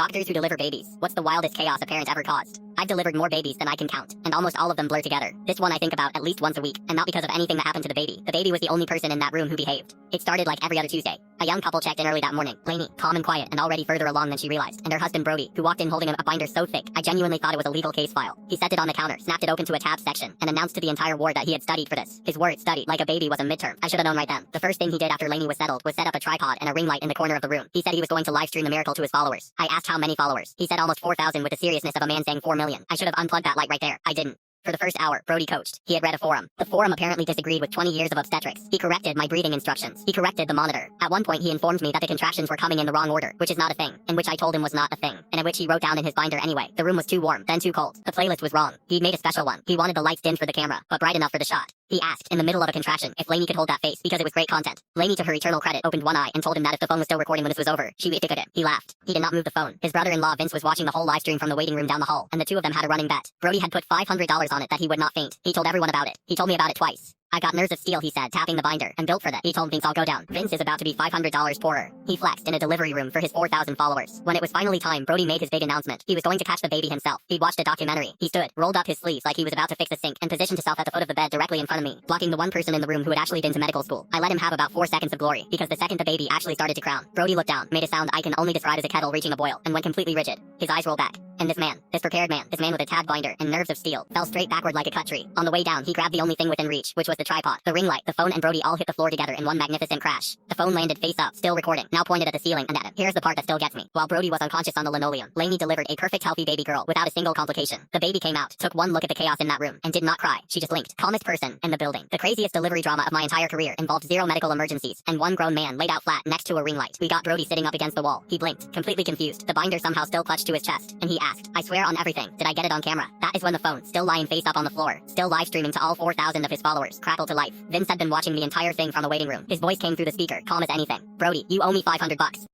Doctors who deliver babies. What's the wildest chaos a parent ever caused? I've delivered more babies than I can count, and almost all of them blur together. This one I think about at least once a week, and not because of anything that happened to the baby. The baby was the only person in that room who behaved. It started like every other Tuesday. A young couple checked in early that morning. Lainey, calm and quiet, and already further along than she realized, and her husband Brody, who walked in holding a binder so thick, I genuinely thought it was a legal case file. He set it on the counter, snapped it open to a tab section, and announced to the entire ward that he had studied for this. His word, studied, like a baby was a midterm. I should have known right then. The first thing he did after Lainey was settled was set up a tripod and a ring light in the corner of the room. He said he was going to live stream the miracle to his followers. I asked how many followers. He said almost 4,000 with the seriousness of a man saying 4 million. I should have unplugged that light right there. I didn't. For the first hour, Brody coached. He had read a forum. The forum apparently disagreed with 20 years of obstetrics. He corrected my breathing instructions. He corrected the monitor. At one point he informed me that the contractions were coming in the wrong order, which is not a thing, in which I told him was not a thing, and in which he wrote down in his binder anyway. The room was too warm, then too cold. The playlist was wrong. He'd made a special one. He wanted the lights dimmed for the camera, but bright enough for the shot. He asked, in the middle of a contraction, if Lainey could hold that face because it was great content. Lainey, to her eternal credit, opened one eye and told him that if the phone was still recording when this was over, she would ticket it. He laughed. He did not move the phone. His brother-in-law Vince was watching the whole live stream from the waiting room down the hall, and the two of them had a running bet. Brody had put $500 on it that he would not faint. He told everyone about it. He told me about it twice. I got nerves of steel, he said, tapping the binder, and built for that. He told Vince I'll go down. Vince is about to be $500 poorer. He flexed in a delivery room for his 4,000 followers. When it was finally time, Brody made his big announcement. He was going to catch the baby himself. He'd watched a documentary. He stood, rolled up his sleeves like he was about to fix a sink, and positioned himself at the foot of the bed directly in front of me, blocking the one person in the room who had actually been to medical school. I let him have about 4 seconds of glory, because the second the baby actually started to crown, Brody looked down, made a sound I can only describe as a kettle reaching a boil, and went completely rigid. His eyes rolled back. And this man, this prepared man, this man with a tad binder and nerves of steel, fell straight backward like a cut tree. On the way down, he grabbed the only thing within reach, which was the tripod. The ring light, the phone, and Brody all hit the floor together in one magnificent crash. The phone landed face up, still recording, now pointed at the ceiling and at him. Here's the part that still gets me. While Brody was unconscious on the linoleum, Lainey delivered a perfect healthy baby girl without a single complication. The baby came out, took one look at the chaos in that room, and did not cry. She just blinked. Calmest person in the building. The craziest delivery drama of my entire career involved 0 medical emergencies, and one grown man laid out flat next to a ring light. We got Brody sitting up against the wall. He blinked, completely confused. The binder somehow still clutched to his chest, and he asked, I swear on everything, did I get it on camera? That is when the phone, still lying face up on the floor, still live streaming to all 4,000 of his followers, crackled to life. Vince had been watching the entire thing from the waiting room. His voice came through the speaker, calm as anything. Brody, you owe me $500.